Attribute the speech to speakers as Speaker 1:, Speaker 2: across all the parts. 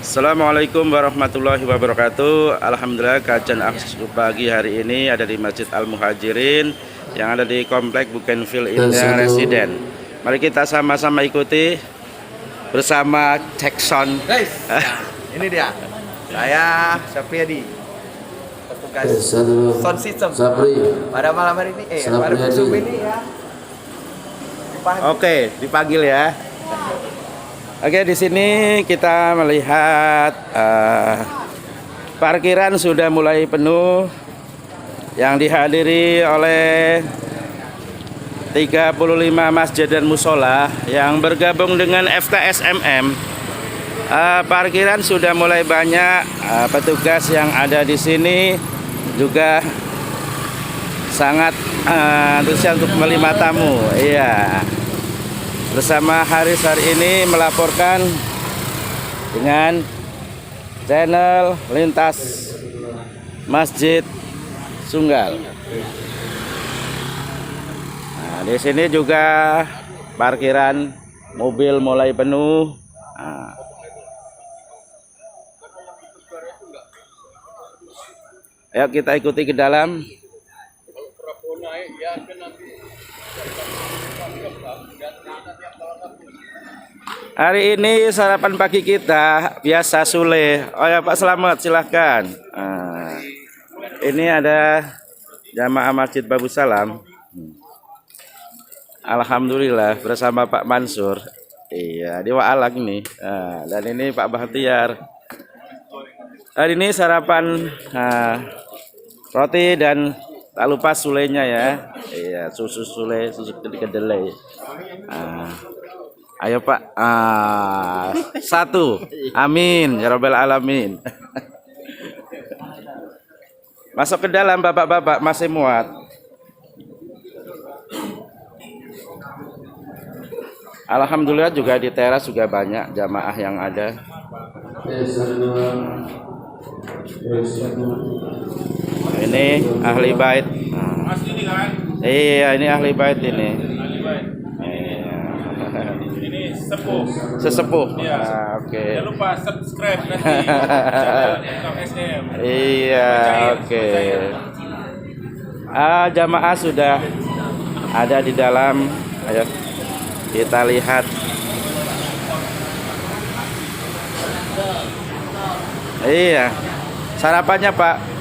Speaker 1: Assalamualaikum warahmatullahi wabarakatuh. Alhamdulillah kajian pagi hari ini ada di Masjid Al Muhajirin yang ada di Komplek Bougainville Indah Residen. Mari kita sama-sama ikuti bersama Jackson.
Speaker 2: Guys, ini dia. Saya Sapriyadi, petugas sound system. Pada malam hari ini, pada musim ini ya.
Speaker 1: Oke, dipanggil ya. Oke, di sini kita melihat parkiran sudah mulai penuh yang dihadiri oleh 35 masjid dan musola yang bergabung dengan FKSMM. Parkiran sudah mulai banyak, petugas yang ada di sini juga sangat antusias untuk menerima tamu. Iya. Bersama Haris hari ini melaporkan dengan channel Lintas Masjid Sunggal. Nah, di sini juga parkiran mobil mulai penuh. Nah. Ayo kita ikuti ke dalam. Hari ini sarapan pagi kita biasa sule. Oh ya Pak, selamat, silahkan. Ini ada jamaah Masjid Babu Salam. Alhamdulillah bersama Pak Mansur. Iya, di Waalak ini. Dan ini Pak Bahtiar. Hari ini sarapan roti dan tak lupa sulenya ya. Iya, susu sule, susu kedelai. Ayo Pak, satu, amin, ya Rabbal Alamin. Masuk ke dalam bapak-bapak, masih muat. Alhamdulillah juga di teras juga banyak jamaah yang ada. Ini ahli bait. Iya, ini ahli bait ini. Sesepuh. Ya. Oke.
Speaker 3: Jangan lupa subscribe nanti channel FKSM.
Speaker 1: Iya, oke. Jamaah sudah ada di dalam. Ayo kita lihat. Iya. Sarapannya, Pak.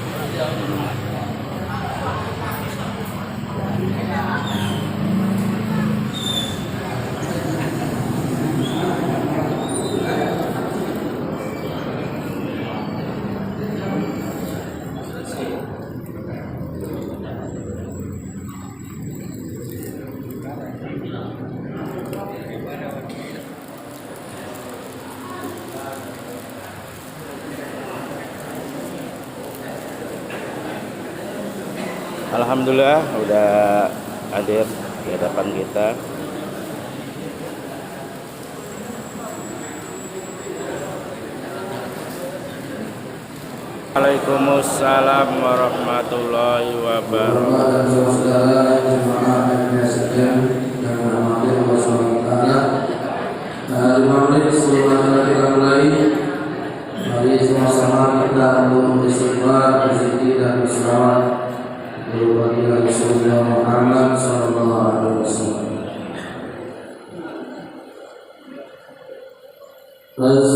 Speaker 1: Alhamdulillah udah hadir di hadapan kita. Waalaikumsalam warahmatullahi wabarakatuh.
Speaker 4: Mari sama-sama kita beristighfar, berzikir dan berselawat kepada Rasulullah Muhammad sallallahu alaihi wasallam. As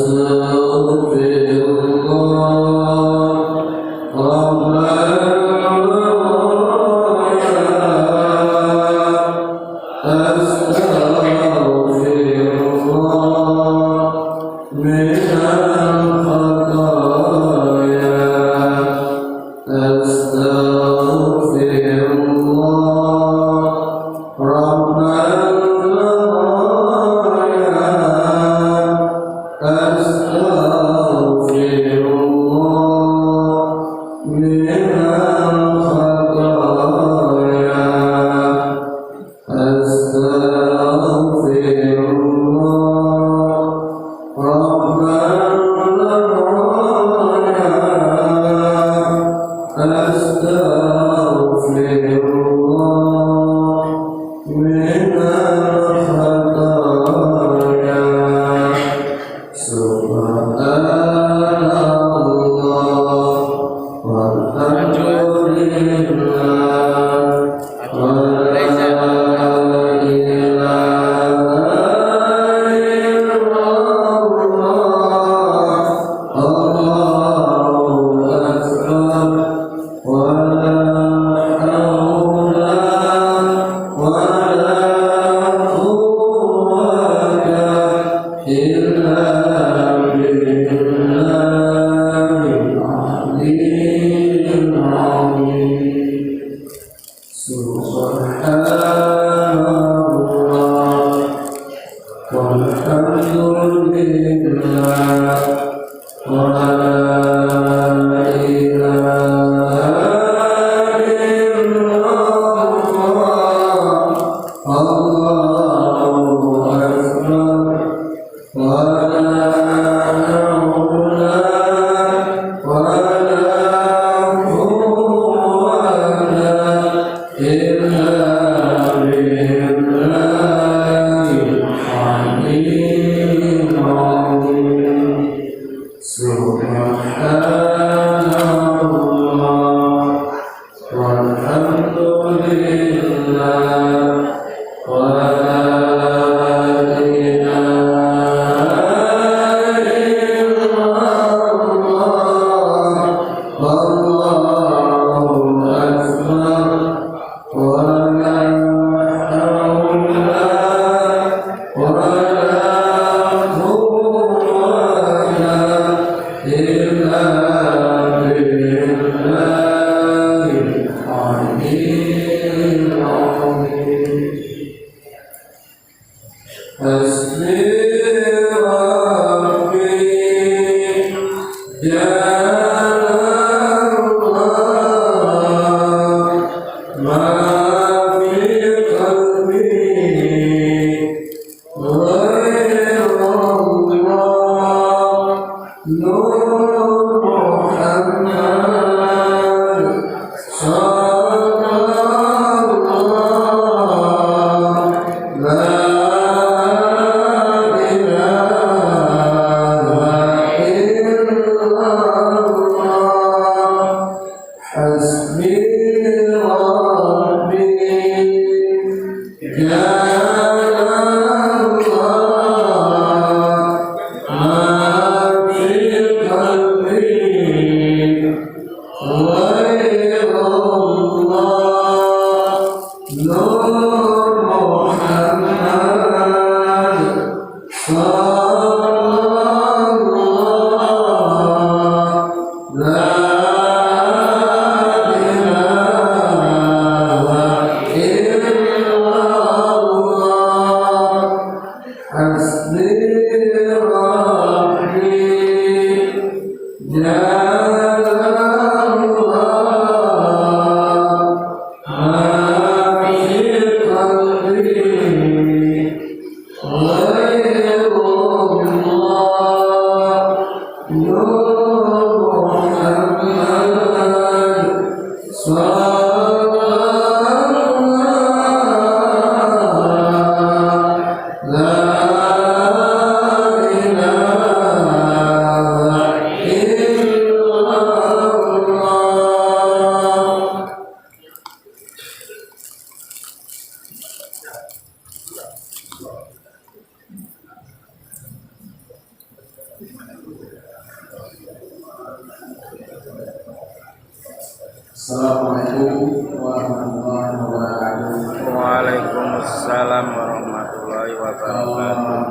Speaker 4: Assalamualaikum warahmatullahi wabarakatuh.
Speaker 1: Waalaikumsalam warahmatullahi wabarakatuh.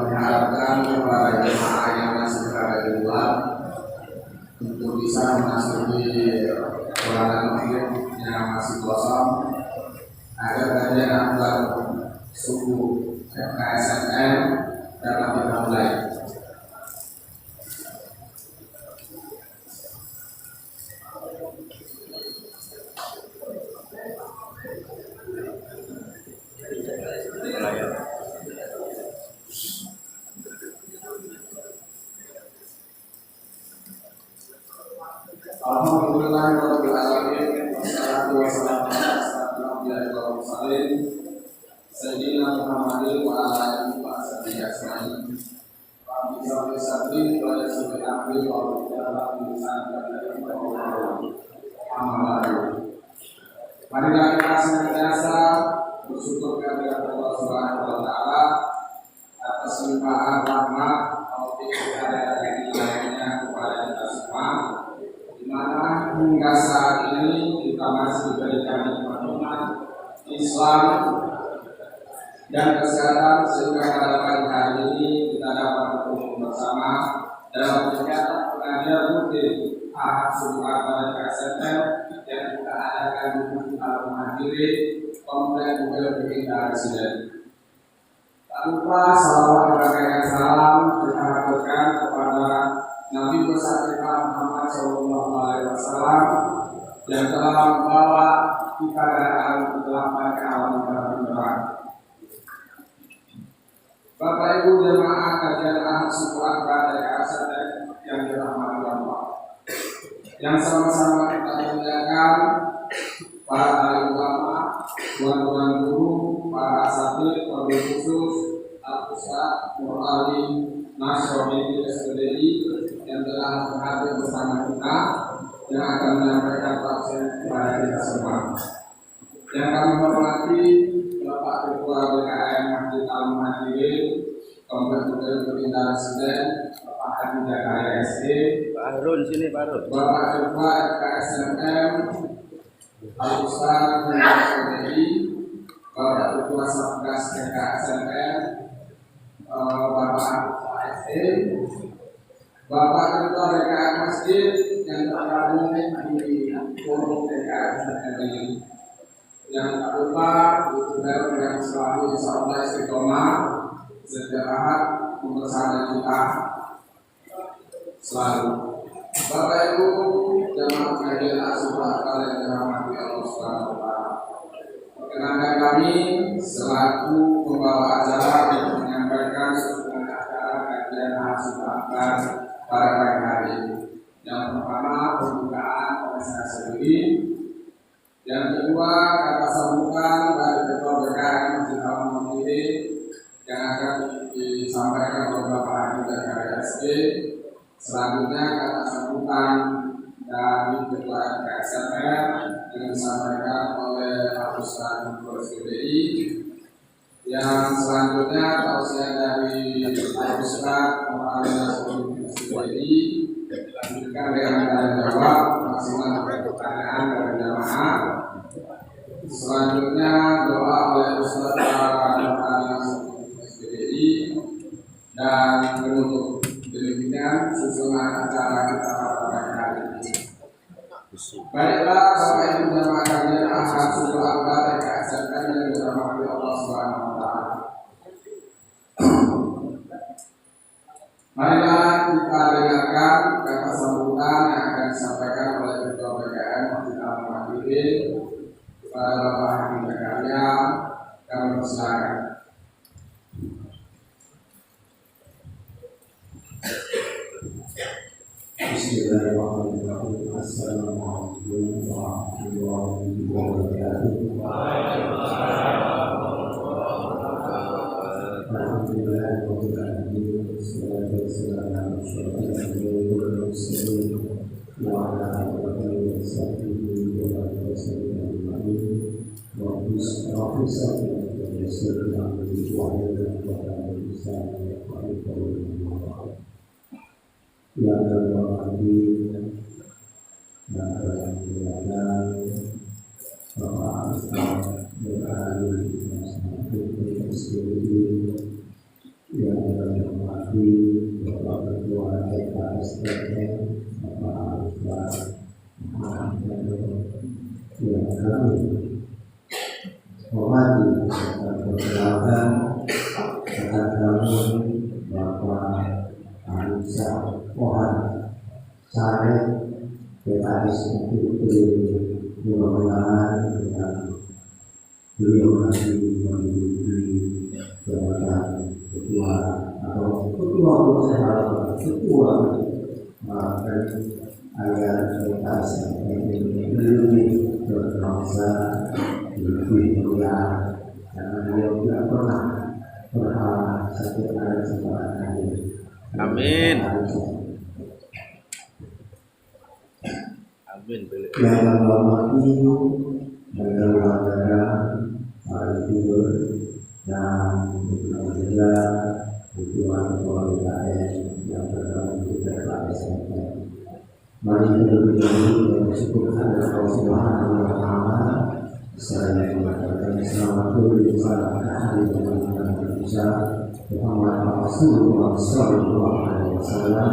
Speaker 4: Mengingatkan kepada jemaah yang masih berada di luar untuk bisa memasuki ruangan masjid yang masih kosong agar kajian akbar suku FKSMM dapat dimulai. Alhamdulillahirabbil alamin wassalatu wassalamu ala asyrofil anbiya'i wal mursalin sayyidina Muhammadin wa ala alihi wa sahbihi ajmain. Rabbi shrah li sadri wa yassir li amri wa hlul 'uqdatam min lisani yafqahu. Marilah kita senantiasa bersyukur kepada Allah Subhanahu wa taala atas limpahan rahmat taufik hidayah yang dilahirkannya kepada kita semua, di mana hingga saat ini kita masih diberikan nikmat Islam dan kesehatan sehingga pada pagi hari ini kita dapat berkumpul bersama dalam kegiatan pengajian rutin Ahad Subuh Akbar KSMM yang kita adakan di Masjid Al-Muhajirin Komplek Bukit Pindah Residen. Tak lupa salawat dan salam kita haturkan kepada Nabi besar kita Muhammad SAW yang telah membawa kita dari alam kegelapan ke alam kebenaran. Bapak Ibu jemaah kajian Ahad Subuh Akbar dari KSMM yang dirahmati Allah, yang sama-sama kita muliakan para alim ulama, tuan-tuan guru, para asatidz, wabil khusus, al-ustaz, Nur-Ali, Nasyroddin SPDI yang telah hadir bersama kita yang akan menyampaikan tafsir kepada kita semua. Yang kami hormati Komplek Bukit Residen, Bapak Hadi Jakarta SD,
Speaker 1: Pak Harun sini, Pak Harun.
Speaker 4: Bapak Ketua FKSMM, Pak Ustaz PDI, Bapak Ketua Satgas FKSMM, Bapak ASD, Bapak Ketua DKM Masjid yang tergabung di forum DKSMM ini. Yang tak lupa, saudara yang selalu insyaallah istiqomah setiap ahad mempersada kita selalu. Bapak Ibu jamaah kajian asuhan kalian yang dirahmati Allah Subhanahu wa taala. Perkenankan kami selaku pembawa acara untuk menyampaikan sebuah acara kajian asuhan pada pagi hari ini. Yang pertama pembukaan oleh saya sendiri. Yang kedua, kata sambutan dari Ketua BKM Masjid Al-Muhammadi yang akan disampaikan oleh Bapak Hadi Jakarta SD. Selanjutnya kata sambutan dari Ketua FKSMM yang disampaikan oleh Pak Ustaz PDI. Yang selanjutnya tausiah dari Pak Ustaz PDI dilanjutkan dengan tanya jawab maksimal pertanyaan dari jamaah. Selanjutnya doa oleh Ustaz PDI dan penutup. Demikian susunan acara kita pada pagi hari ini. Baiklah, Bapak Ibu jamaah kalian akan susul akbar FKSMM yang dirahmati Allah Subhanahu wa taala. Marilah kita dengarkan kata sambutan yang akan disampaikan oleh Ketua BKM Masjid Al-Muhammadi kepada Bapak Hadi Jakarta. Kami persilakan.
Speaker 5: Bismillahirrahmanirrahim. Assalamualaikum warahmatullahi wabarakatuh. Alhamdulillahirabbil alamin. Wassalatu wassalamu ala asyrofil mursalin wa ala alihi wa sahbihi wa man yang terhormati dan termuliakan Bapak Ustaz Berhadi yang terhormati Bapak Ketua FKSMM Bapak Ustaz yang kami hormati dan perkenalkan rekan kami Bapak Anissa Pohan Sareh PKS untuk mudah-mudahan dengan beliau nanti menduduki jabatan ketua atau ketua dan agar PKS ini lebih berbangsa lebih mulia karena beliau tidak pernah berharap satu hari kesempatan ini.
Speaker 1: Amin. Amin.
Speaker 5: Yang menghormati negara-negara para leader dan juga ketua BKM yang tergabung di FKSMM. Mari kita berdiri dan bersyukur kepada Allah Subhanahu wa taala. Saya mengatakan selamat berusaha hari dengan Indonesia. Muhammad Rasulullah Sallallahu Alaihi Wasallam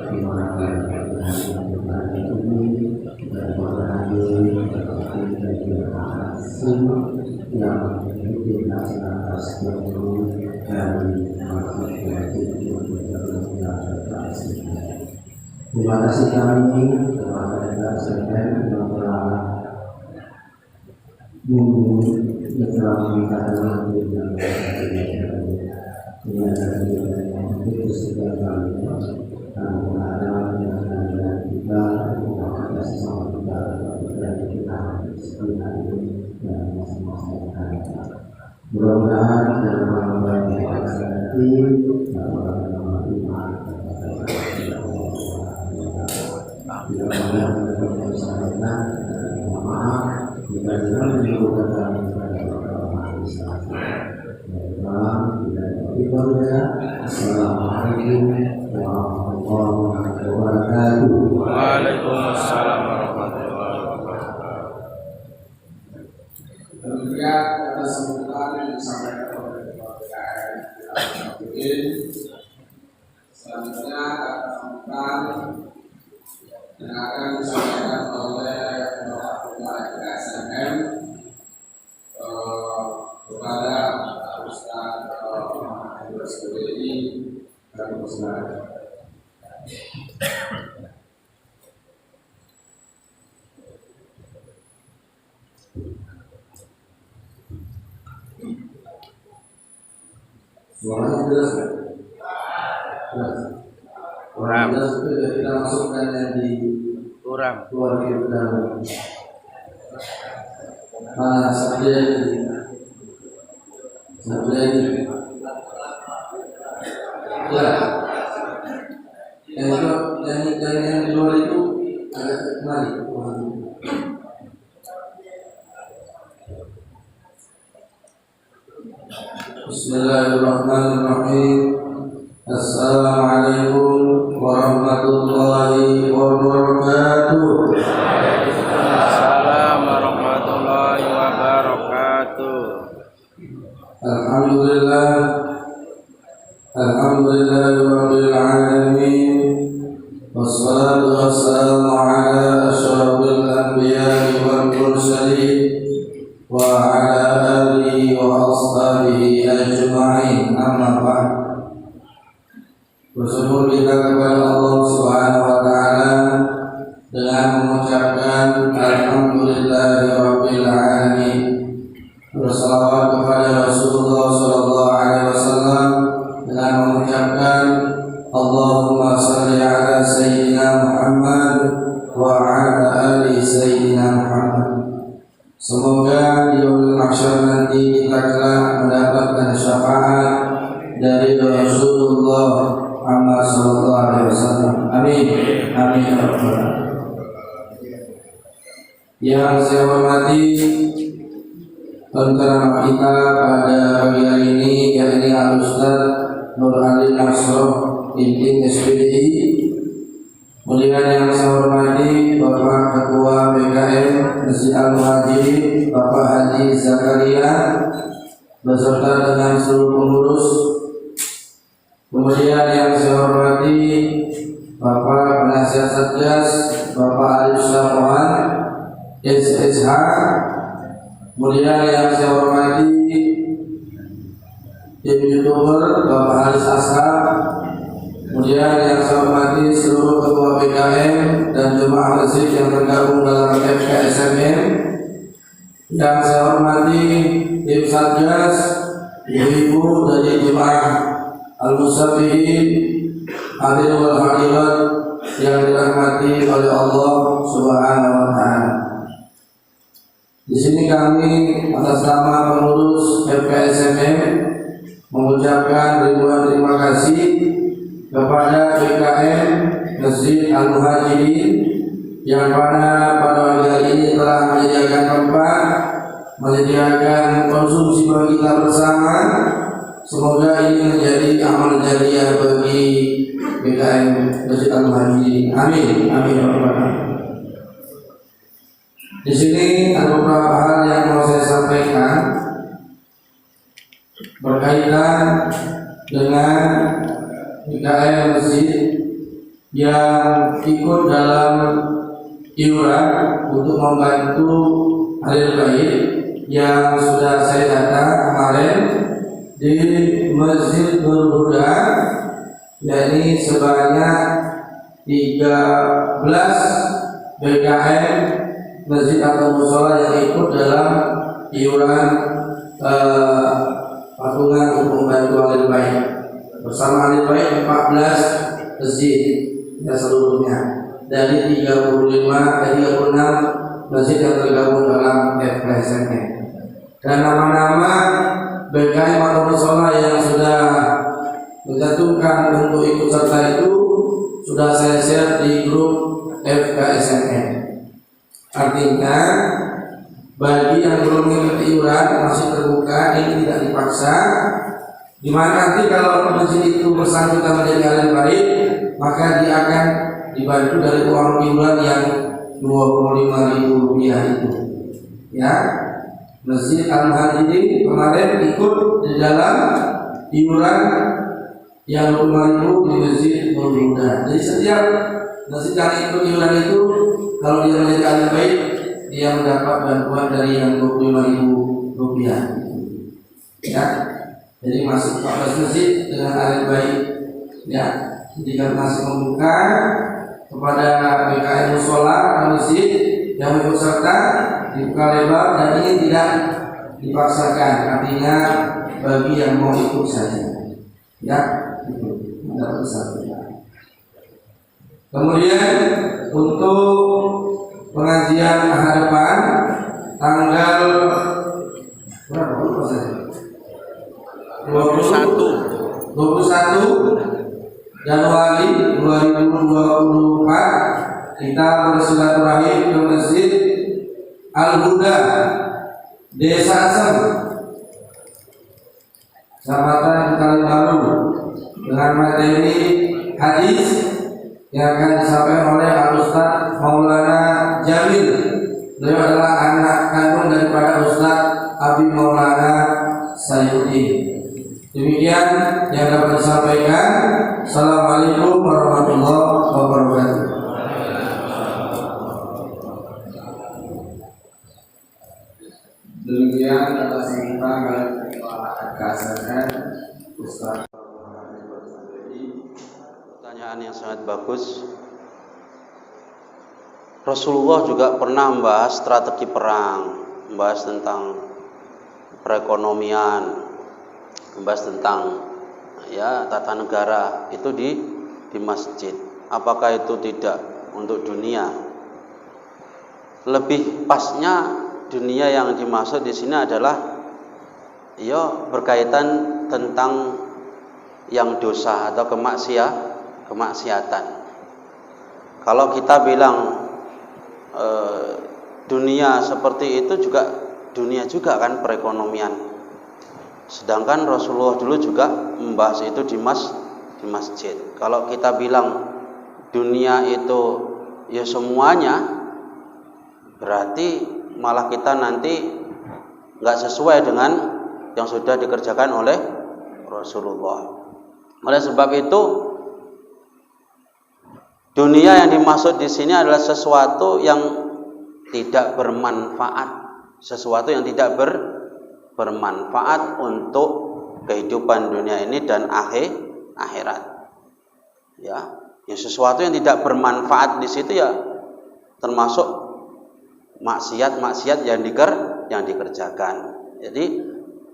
Speaker 5: di mana hari ini dan pada hari yang mungkin atas dari terima kasih kami kepada SMM yang telah mengingatkan dengan yang itu segala galanya dan mengarah dan kita mengamalkan sesama kita dan kita seperti hari ini dan masa-masa yang akan datang. Mudah-mudahan dalam Ramadan yang akan nanti dalam nama iman tidak banyak yang disampaikan dan maaf jika tidak menyebutkan kami kepada orang-orang Islam. Tidak Assalamualaikum warahmatullahi wabarakatuh.
Speaker 1: Waalaikumsalam warahmatullahi wabarakatuh.
Speaker 4: Kemudian ada sambutan yang disampaikan oleh Ketua PKN selanjutnya ada sambutan yang akan disampaikan oleh Ketua PKSMM kepada Ustaz Muhammad SPDI dan Ustaz.
Speaker 5: Suaranya jelas kan? Jelas. Orang jelas itu kita masukkan yang di
Speaker 1: Kurang.
Speaker 5: keluarga kita. Mana saja ini. Ya. Yang di luar itu agak kembali. Bismillahirrahmanirrahim. Assalamualaikum warahmatullahi wabarakatuh.
Speaker 1: Waalaikumsalam warahmatullahi wabarakatuh.
Speaker 5: Alhamdulillahirabbil alamin. Wassalatu wassalamu ala asyrafil anbiya'i wal mursalin wa ala alihi wa ashabihi ajma'in. Amma ba'd. Bersyukur kita kepada Allah Subhanahu wa taala dengan mengucapkan alhamdulillahirabbil alamin. Bersalawat kepada Rasulullah sallallahu alaihi wasallam dengan mengucapkan Allahumma shalli ala sayyidina Muhammad wa ala ali sayyidina Muhammad. Semoga di yaumul mahsyar nanti kita kelak mendapatkan syafaat dari Rasulullah Muhammad sallallahu alaihi wasallam. Amin. Amin ya rabbal alamin. Yang saya hormati penceramah kita pada pagi hari ini, yakni Al-Ustaz Nur Ali Nasroh Inting SPDI. Kemudian yang saya hormati Bapak Ketua BKM Masjid Al-Muhajirin Bapak Haji Zakaria beserta dengan seluruh pengurus. Kemudian yang saya hormati Bapak Penasihat Satgas Bapak Arif Syafwan SSH. Kemudian yang saya hormati tim YouTuber Bapak Haris Ashab. Kemudian yang saya hormati seluruh ketua PKM dan jemaah masjid yang tergabung dalam FKSMM. Yang saya hormati tim Satgas, ibu-ibu dari jemaah Al-Musabihin, hadirin wal hadirat yang dirahmati oleh Allah Subhanahu wa taala. Di sini kami atas nama pengurus FKSMM mengucapkan ribuan terima kasih kepada BKM Masjid Al-Muhajirin yang pada pagi hari ini telah menyediakan tempat, menyediakan konsumsi bagi kita bersama. Semoga ini menjadi amal jariah bagi BKM Masjid Al-Muhajirin. Amin. Amin. Di sini ada beberapa hal yang mau saya sampaikan berkaitan dengan BKM Masjid yang ikut dalam iuran untuk membantu Ahlul Bait yang sudah saya data kemarin di Masjid Nur Huda, yakni sebanyak 13 BKM masjid atau mushola yang ikut dalam iuran patungan untuk membantu Ahlul Bait. Bersama Ahlul Bait 14 masjid ya seluruhnya dari 36 masjid yang tergabung dalam FKSMM. Dan nama-nama BKM atau mushola yang sudah mencantumkan untuk ikut serta itu sudah saya share di grup FKSMM. Artinya bagi yang belum mengikuti iuran masih terbuka, ini tidak dipaksa. Di mana nanti kalau masjid itu bersangkutan menjadi alim baik, maka dia akan dibantu dari uang iuran yang Rp25.000 itu. Ya, Masjid Al-Muhajirin kemarin ikut di dalam iuran yang Rp25.000 di Masjid Nurul Huda. Jadi setiap masjid yang ikut iuran itu, kalau dia menjadi alim baik, dia mendapat bantuan dari yang Rp25.000. Ya, jadi masuk 14 masjid dengan alim baik. Ya, jika masih membuka kepada BKM Musola masjid yang ikut serta dibuka lebar dan ini tidak dipaksakan, artinya bagi yang mau ikut saja. Ya, itu mendapat satu. Kemudian untuk pengajian hari depan tanggal berapa? 21 Januari 2024 kita bersilaturahim ke Masjid Al-Huda Desa Asem, Kecamatan Kalibaru, dengan materi hadis yang akan disampaikan oleh Al-Ustaz Maulana Jamil. Beliau adalah anak kandung daripada Ustaz Abi Maulana Sayuti. Demikian yang dapat disampaikan. Assalamualaikum warahmatullahi wabarakatuh.
Speaker 4: Demikian atas kita kasarkan Ustaz.
Speaker 6: Pertanyaan yang sangat bagus. Rasulullah juga pernah membahas strategi perang, membahas tentang perekonomian, membahas tentang ya tata negara itu di masjid. Apakah itu tidak untuk dunia? Lebih pasnya dunia yang dimaksud di sini adalah ya berkaitan tentang yang dosa atau kemaksiatan. Kalau kita bilang dunia seperti itu juga dunia juga kan perekonomian. Sedangkan Rasulullah dulu juga membahas itu di masjid. Kalau kita bilang dunia itu ya semuanya, berarti malah kita nanti nggak sesuai dengan yang sudah dikerjakan oleh Rasulullah. Oleh sebab itu, dunia yang dimaksud di sini adalah sesuatu yang tidak bermanfaat, sesuatu yang tidak bermanfaat untuk kehidupan dunia ini dan akhirat. Ya, sesuatu yang tidak bermanfaat di situ ya termasuk maksiat yang dikerjakan. Jadi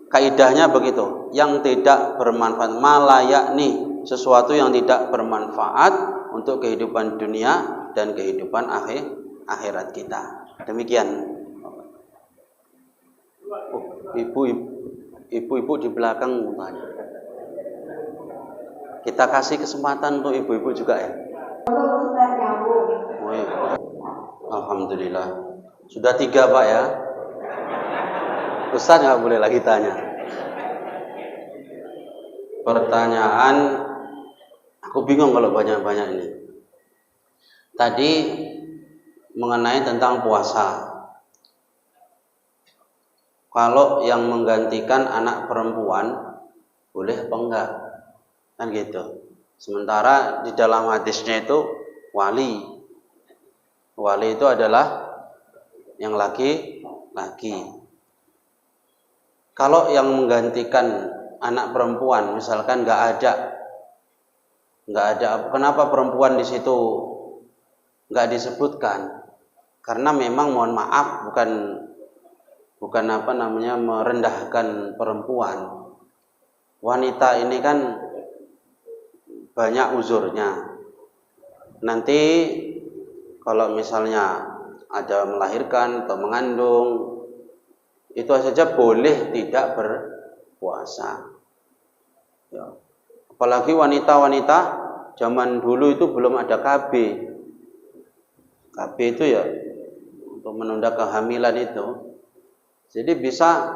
Speaker 6: kaidahnya begitu, yang tidak bermanfaat, malayakni, sesuatu yang tidak bermanfaat untuk kehidupan dunia dan kehidupan akhirat kita. Demikian. Ibu-ibu di belakang tanya. Kita kasih kesempatan untuk ibu-ibu juga ya. Oh, iya. Alhamdulillah. Sudah 3 Pak ya. Ustaz nggak boleh lagi tanya. Pertanyaan, aku bingung kalau banyak-banyak ini. Tadi mengenai tentang puasa. Kalau yang menggantikan anak perempuan boleh apa enggak? Kan gitu. Sementara di dalam hadisnya itu wali. Wali itu adalah yang laki-laki. Kalau yang menggantikan anak perempuan, misalkan nggak ada, kenapa perempuan di situ nggak disebutkan? Karena memang mohon maaf bukan merendahkan perempuan. Wanita ini kan banyak uzurnya. Nanti kalau misalnya ada melahirkan atau mengandung, itu saja boleh tidak berpuasa. Ya. Apalagi wanita-wanita zaman dulu itu belum ada KB. KB itu ya untuk menunda kehamilan itu. Jadi bisa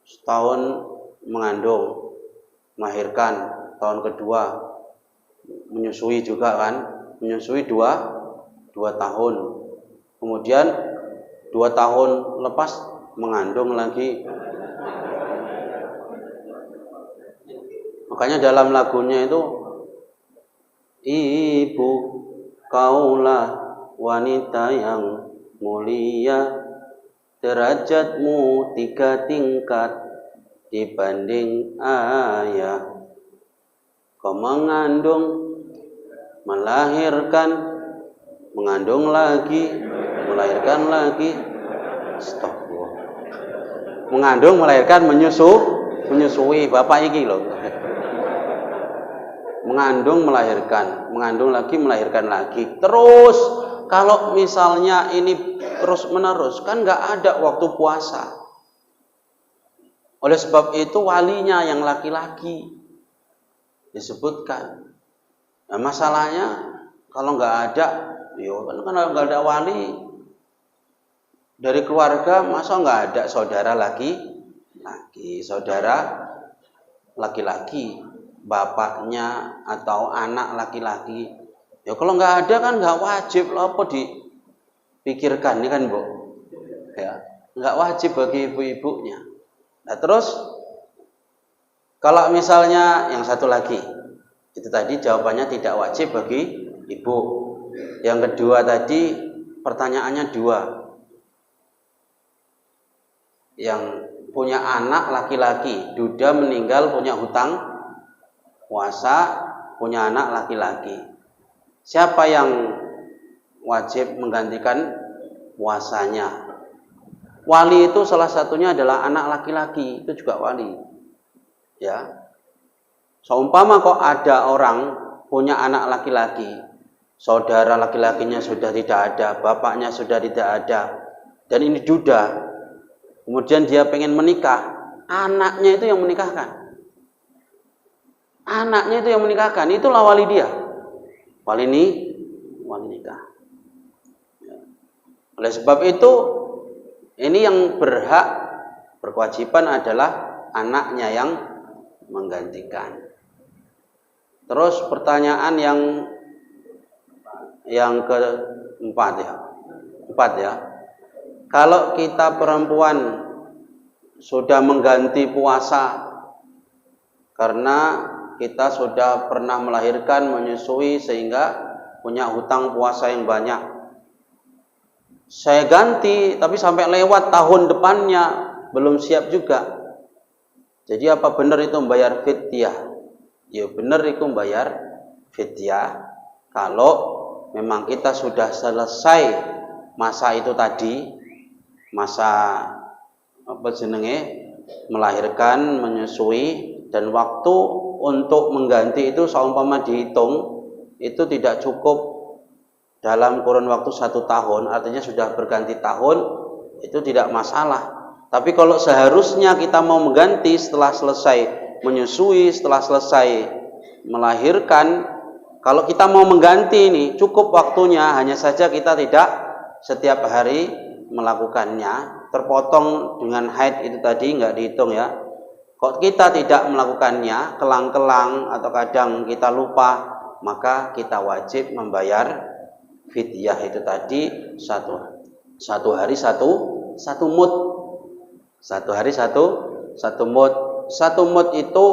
Speaker 6: setahun mengandung, melahirkan, tahun kedua menyusui juga kan, menyusui 2 tahun, kemudian 2 tahun lepas mengandung lagi. Makanya dalam lagunya itu, ibu kaulah wanita yang mulia, derajatmu 3 tingkat dibanding ayah. Kau mengandung, melahirkan, mengandung lagi, melahirkan lagi. Astagfirullah. Mengandung, melahirkan, menyusui. Bapak iki loh. Mengandung, melahirkan, mengandung lagi, melahirkan lagi. Terus kalau misalnya ini terus menerus, kan nggak ada waktu puasa. Oleh sebab itu walinya yang laki-laki disebutkan. Nah, masalahnya kalau nggak ada, kan nggak ada wali dari keluarga, masa nggak ada saudara saudara laki-laki, bapaknya atau anak laki-laki. Ya kalau nggak ada kan nggak wajib lah, apa dipikirkan ini kan Bu? Ya, nggak wajib bagi ibu-ibunya. Nah terus kalau misalnya yang satu lagi, itu tadi jawabannya tidak wajib bagi ibu. Yang kedua tadi pertanyaannya 2. Yang punya anak laki-laki, duda meninggal punya hutang puasa, punya anak laki-laki. Siapa yang wajib menggantikan puasanya? Wali itu salah satunya adalah anak laki-laki, itu juga wali. Ya, seumpama kok ada orang punya anak laki-laki, saudara laki-lakinya sudah tidak ada, bapaknya sudah tidak ada, dan ini duda, kemudian dia pengen menikah, anaknya itu yang menikahkan. Anaknya itu yang menikahkan, itulah wali dia. Wali nikah. Oleh sebab itu, ini yang berhak berkewajiban adalah anaknya yang menggantikan. Terus pertanyaan yang keempat ya. Kalau kita perempuan sudah mengganti puasa karena kita sudah pernah melahirkan, menyusui sehingga punya hutang puasa yang banyak. Saya ganti tapi sampai lewat tahun depannya belum siap juga. Jadi apa benar itu membayar fidyah? Ya benar itu membayar fidyah kalau memang kita sudah selesai masa itu tadi, masa melahirkan, menyusui, dan waktu untuk mengganti itu seumpama dihitung itu tidak cukup dalam kurun waktu 1 tahun, artinya sudah berganti tahun, itu tidak masalah. Tapi kalau seharusnya kita mau mengganti setelah selesai menyusui, setelah selesai melahirkan, kalau kita mau mengganti ini cukup waktunya, hanya saja kita tidak setiap hari melakukannya, terpotong dengan haid itu tadi nggak dihitung ya. Kalau kita tidak melakukannya, kelang-kelang atau kadang kita lupa, maka kita wajib membayar fidyah itu tadi satu hari satu mud. 1 hari satu mud. 1 mud itu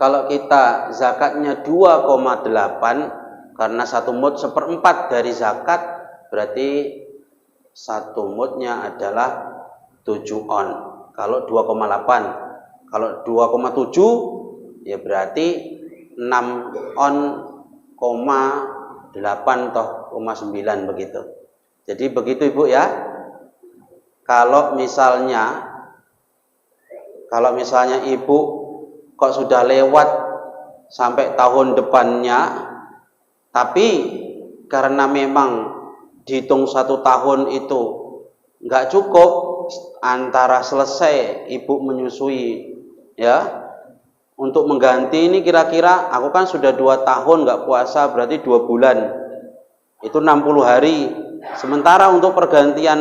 Speaker 6: kalau kita zakatnya 2,8, karena 1 mud 1/4 dari zakat, berarti 1 mudnya adalah 7 on. Kalau 2,8, kalau 2,7 ya berarti 6 on, 8 atau 9 begitu. Jadi begitu Ibu ya. Kalau misalnya Ibu kok sudah lewat sampai tahun depannya, tapi karena memang dihitung 1 tahun itu nggak cukup antara selesai Ibu menyusui ya, untuk mengganti ini kira-kira aku kan sudah 2 tahun nggak puasa, berarti 2 bulan itu 60 hari. Sementara untuk pergantian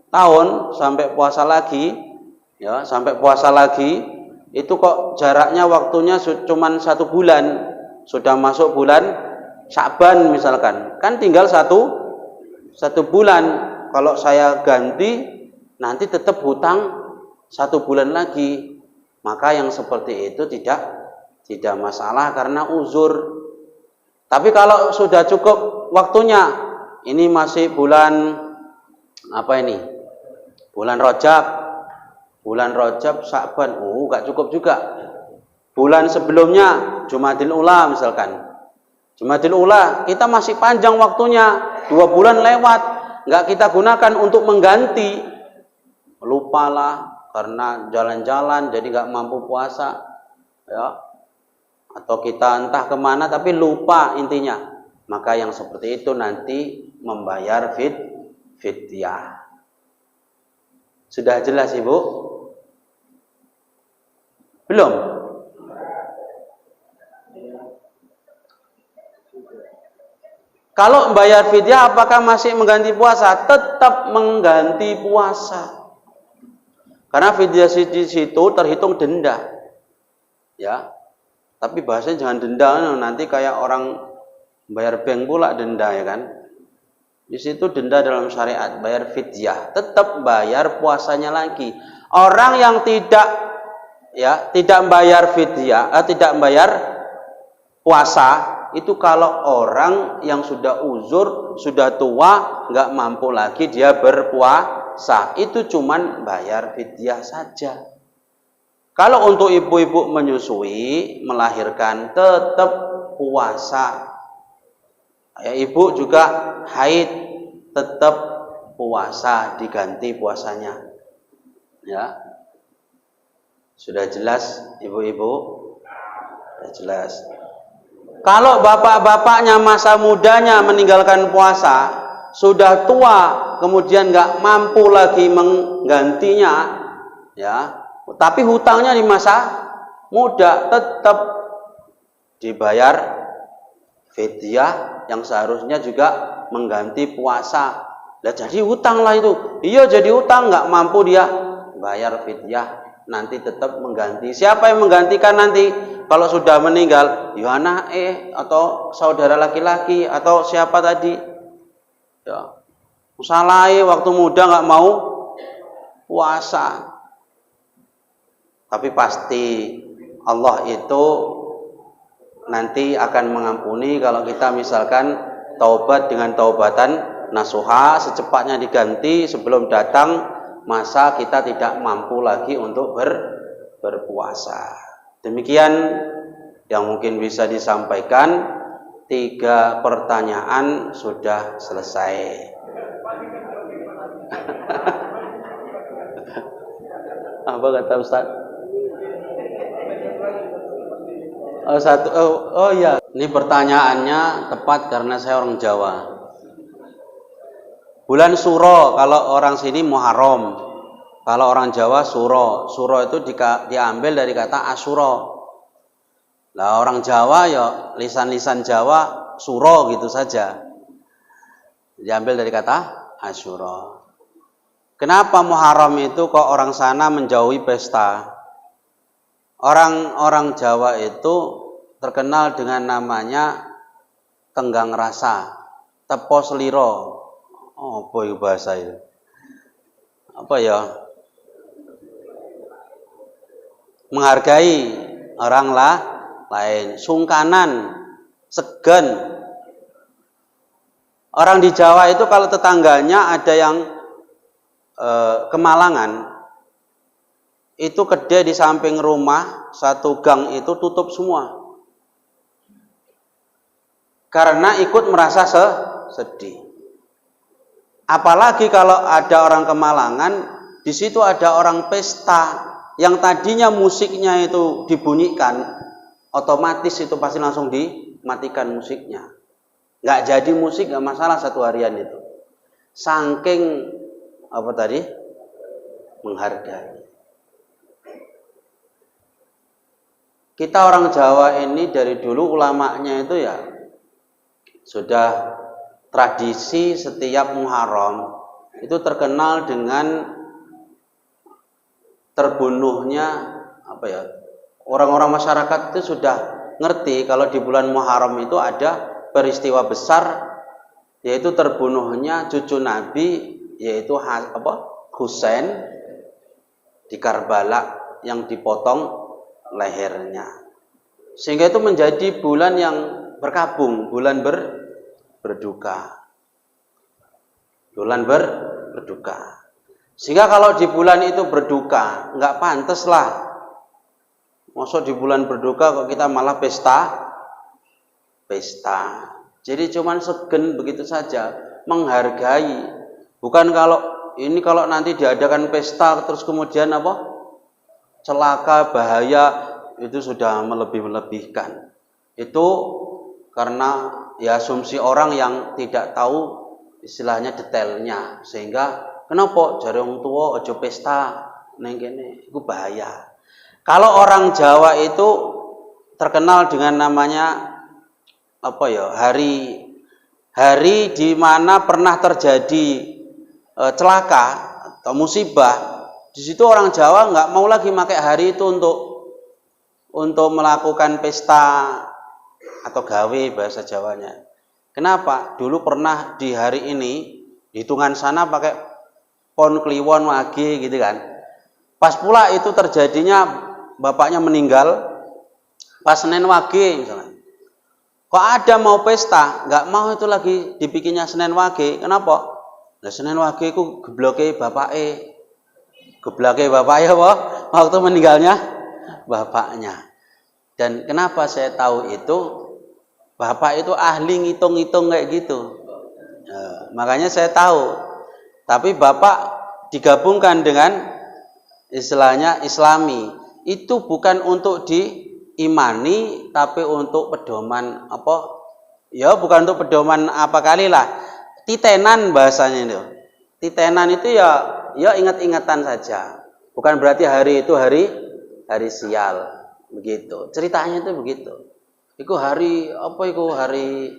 Speaker 6: tahun sampai puasa lagi ya, sampai puasa lagi itu kok jaraknya waktunya cuman 1 bulan, sudah masuk bulan Sya'ban misalkan, kan tinggal satu bulan. Kalau saya ganti nanti tetap hutang 1 bulan lagi, maka yang seperti itu tidak masalah karena uzur. Tapi kalau sudah cukup waktunya, ini masih bulan apa ini? Bulan Rajab, Sya'ban, gak cukup juga. Bulan sebelumnya Jumadil Ula misalkan. Jumadil Ula kita masih panjang waktunya, 2 bulan lewat, gak kita gunakan untuk mengganti. Lupalah karena jalan-jalan jadi gak mampu puasa, ya. Atau kita entah kemana tapi lupa intinya. Maka yang seperti itu nanti membayar fidyah. Sudah jelas Ibu? Belum? Kalau membayar fidyah apakah masih mengganti puasa? Tetap mengganti puasa. Karena fidyah di situ terhitung denda. Ya. Tapi bahasanya jangan denda, nanti kayak orang bayar bank pula denda, ya kan? Di situ denda dalam syariat, bayar fidyah, tetap bayar puasanya lagi. Orang yang tidak bayar fidyah, tidak bayar puasa, itu kalau orang yang sudah uzur, sudah tua, nggak mampu lagi dia berpuasa, itu cuman bayar fidyah saja. Kalau untuk ibu-ibu menyusui, melahirkan, tetap puasa. Ya, ibu juga haid, tetap puasa, diganti puasanya. Ya, sudah jelas ibu-ibu? Sudah jelas. Kalau bapak-bapaknya masa mudanya meninggalkan puasa, sudah tua, kemudian nggak mampu lagi menggantinya, ya. Tapi hutangnya di masa muda, tetap dibayar fidyah yang seharusnya juga mengganti puasa. Lah jadi hutang lah itu. Iya jadi hutang, nggak mampu dia bayar fidyah, nanti tetap mengganti. Siapa yang menggantikan nanti? Kalau sudah meninggal, ya anak atau saudara laki-laki atau siapa tadi? Ya. Salah waktu muda nggak mau puasa. Tapi pasti Allah itu nanti akan mengampuni kalau kita misalkan taubat dengan taubatan nasuha, secepatnya diganti sebelum datang masa kita tidak mampu lagi untuk berpuasa. Demikian yang mungkin bisa disampaikan. 3 pertanyaan sudah selesai. Apa kata Ustaz? Iya. Ini pertanyaannya tepat karena saya orang Jawa. Bulan Suro, kalau orang sini Muharram. Kalau orang Jawa Suro. Suro itu diambil dari kata Asyura. Lah orang Jawa ya lisan-lisan Jawa Suro gitu saja. Diambil dari kata Asyura. Kenapa Muharram itu kok orang sana menjauhi pesta? Orang Jawa itu terkenal dengan namanya tenggang rasa, tepo seliro. Oh, apa itu bahasa itu? Apa ya? Menghargai orang lain, sungkanan, segan. Orang di Jawa itu kalau tetangganya ada yang kemalangan, itu kedai di samping rumah, 1 gang itu tutup semua. Karena ikut merasa sedih. Apalagi kalau ada orang kemalangan, di situ ada orang pesta, yang tadinya musiknya itu dibunyikan, otomatis itu pasti langsung dimatikan musiknya. Nggak jadi musik, nggak masalah 1 harian itu. Saking apa tadi? Menghargai. Kita orang Jawa ini dari dulu ulamanya itu ya sudah tradisi setiap Muharram itu terkenal dengan terbunuhnya orang-orang masyarakat itu sudah ngerti kalau di bulan Muharram itu ada peristiwa besar, yaitu terbunuhnya cucu Nabi, yaitu Husain di Karbala yang dipotong lehernya. Sehingga itu menjadi bulan yang berkabung, bulan berduka. Bulan berduka. Sehingga kalau di bulan itu berduka, nggak pantas lah. Maksud di bulan berduka kok kita malah pesta. Jadi cuman segen begitu saja, menghargai. Bukan kalau nanti diadakan pesta terus kemudian celaka, bahaya, itu sudah melebih-lebihkan. Itu karena ya asumsi orang yang tidak tahu istilahnya detailnya, sehingga kenapa jare wong tua aja pesta ning kene, iku bahaya. Kalau orang Jawa itu terkenal dengan namanya hari di mana pernah terjadi celaka atau musibah. Di situ orang Jawa nggak mau lagi pakai hari itu untuk melakukan pesta atau gawe bahasa Jawanya. Kenapa? Dulu pernah di hari ini hitungan sana pakai pon kliwon wage gitu kan. Pas pula itu terjadinya bapaknya meninggal pas Senin Wage misalnya. Kok ada mau pesta, nggak mau itu lagi dibikinnya Senin Wage. Kenapa? Nah, Senin Wage itu gebloke bapake. Geblake bapaknya waktu meninggalnya bapaknya. Dan kenapa saya tahu itu? Bapak itu ahli ngitung-ngitung kayak gitu. Makanya saya tahu. Tapi bapak digabungkan dengan istilahnya Islami. Itu bukan untuk diimani, tapi untuk pedoman bukan untuk pedoman apa kali lah. Titenan bahasanya itu. Titenan itu ya ingat-ingatan saja. Bukan berarti hari itu hari sial. Begitu. Ceritanya itu begitu. Itu hari hari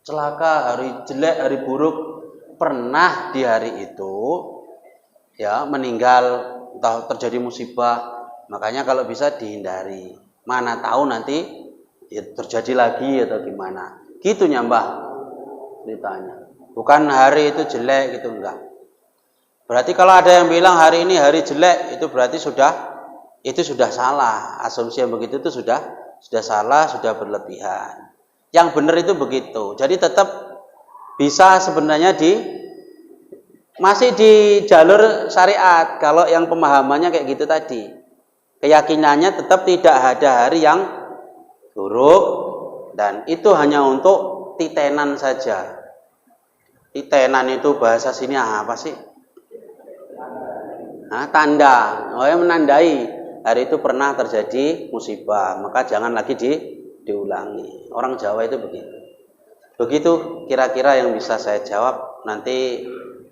Speaker 6: celaka, hari jelek, hari buruk. Pernah di hari itu ya meninggal, entah terjadi musibah. Makanya kalau bisa dihindari. Mana tahu nanti ya terjadi lagi atau gimana. Gitu Mbah ceritanya. Bukan hari itu jelek gitu, enggak. Berarti kalau ada yang bilang hari ini hari jelek, itu berarti sudah salah. Asumsi yang begitu itu sudah salah, sudah berlebihan. Yang benar itu begitu. Jadi tetap bisa sebenarnya masih di jalur syariat. Kalau yang pemahamannya kayak gitu tadi, keyakinannya tetap tidak ada hari yang buruk, dan itu hanya untuk titenan saja. Titenan itu bahasa sini apa sih? Tanda, menandai hari itu pernah terjadi musibah, maka jangan lagi diulangi. Orang Jawa itu begitu. Begitu kira-kira yang bisa saya jawab. Nanti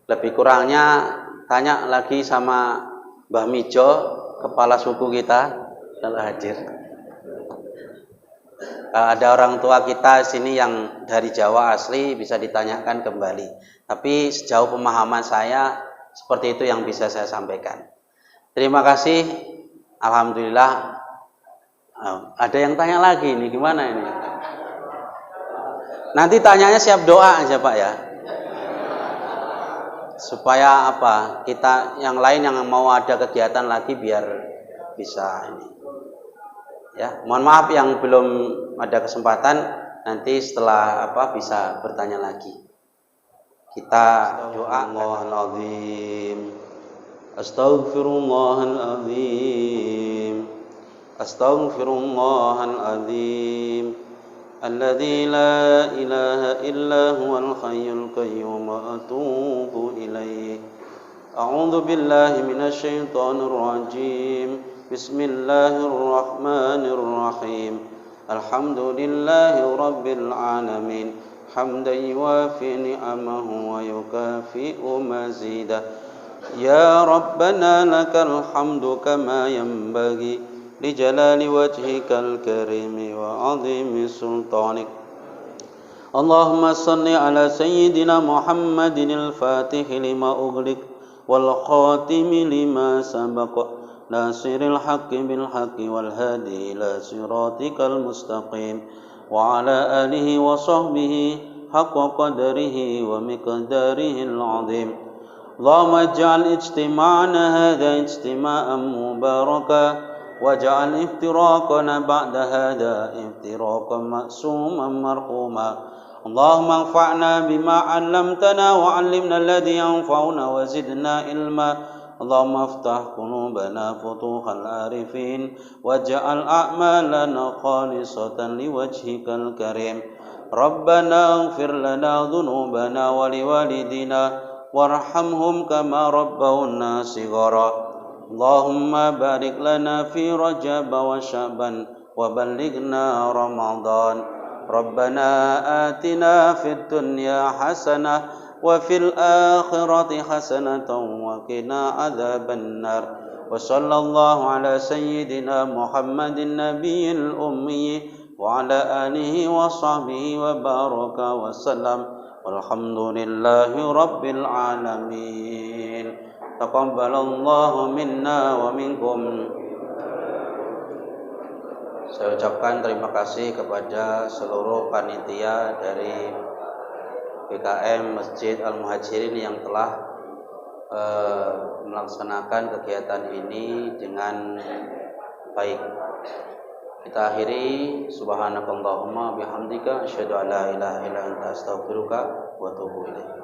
Speaker 6: lebih kurangnya tanya lagi sama Mbah Mijo, kepala suku kita, kalau hadir. Ada orang tua kita sini yang dari Jawa asli, bisa ditanyakan kembali. Tapi sejauh pemahaman saya, seperti itu yang bisa saya sampaikan. Terima kasih. Alhamdulillah. Ada yang tanya lagi nih, gimana ini? Nanti tanyanya siap doa aja Pak ya. Supaya kita yang lain yang mau ada kegiatan lagi biar bisa ini. Ya, mohon maaf yang belum ada kesempatan, nanti setelah bisa bertanya lagi. Kita doa. Astaghfirullahaladzim. Astaghfirullahaladzim. Alladzi la ilaha illa huwal hayyul qayyum wa atubu ilaih. A'udzu billahi minasy syaithanir rajim. Bismillahirrahmanirrahim. Alhamdulillahi rabbil alamin. Hamdan yuwafi ni'amahu wa yukafi'u mazidah. Ya Rabbana lakal hamdu kama yanbaghi li jalali wajhikal karimi wa 'azimi sultanik. Allahumma salli ala sayyidina Muhammadin al-Fatih lima ughliq wal khatimi lima sabaq ناصر الحق بالحق والهادي إلى صراطك المستقيم وعلى آله وصحبه حق قدره ومقداره العظيم اللهم اجعل اجتماعنا هذا اجتماعا مباركا واجعل افتراقنا بعد هذا افتراقا معصوما مرحوما اللهم انفعنا بما علمتنا وعلمنا الذي ينفعنا وزدنا علما اللهم افتح قلوبنا فتوح العارفين واجعل أعمالنا خالصة لوجهك الكريم ربنا اغفر لنا ذنوبنا ولوالدينا وارحمهم كما ربونا صغارا اللهم بارك لنا في رجب وشعبان وبلغنا رمضان ربنا آتنا في الدنيا حسنة وفي الآخرة حسنة وقنا عذاب النار وصلى الله على سيدنا محمد النبي الأمي وعلى آله وصحبه وبارك وسلم والحمد لله رب العالمين تقبل الله منا ومنكم. Saya ucapkan terima kasih kepada seluruh panitia dari PKM Masjid Al-Muhajirin yang telah melaksanakan kegiatan ini dengan baik. Kita akhiri subhanakallahumma bihamdika asyhadu an la ilaha illa anta astaghfiruka wa atubu ilaik.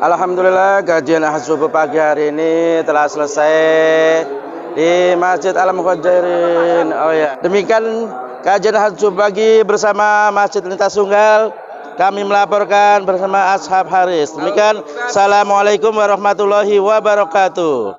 Speaker 1: Alhamdulillah, kajian ahad subuh pagi hari ini telah selesai di Masjid Al-Muhajirin. Oh ya, demikian kajian ahad subuh pagi bersama Masjid Lintas Tunggal. Kami melaporkan bersama Ashab Haris. Demikian, assalamualaikum warahmatullahi wabarakatuh.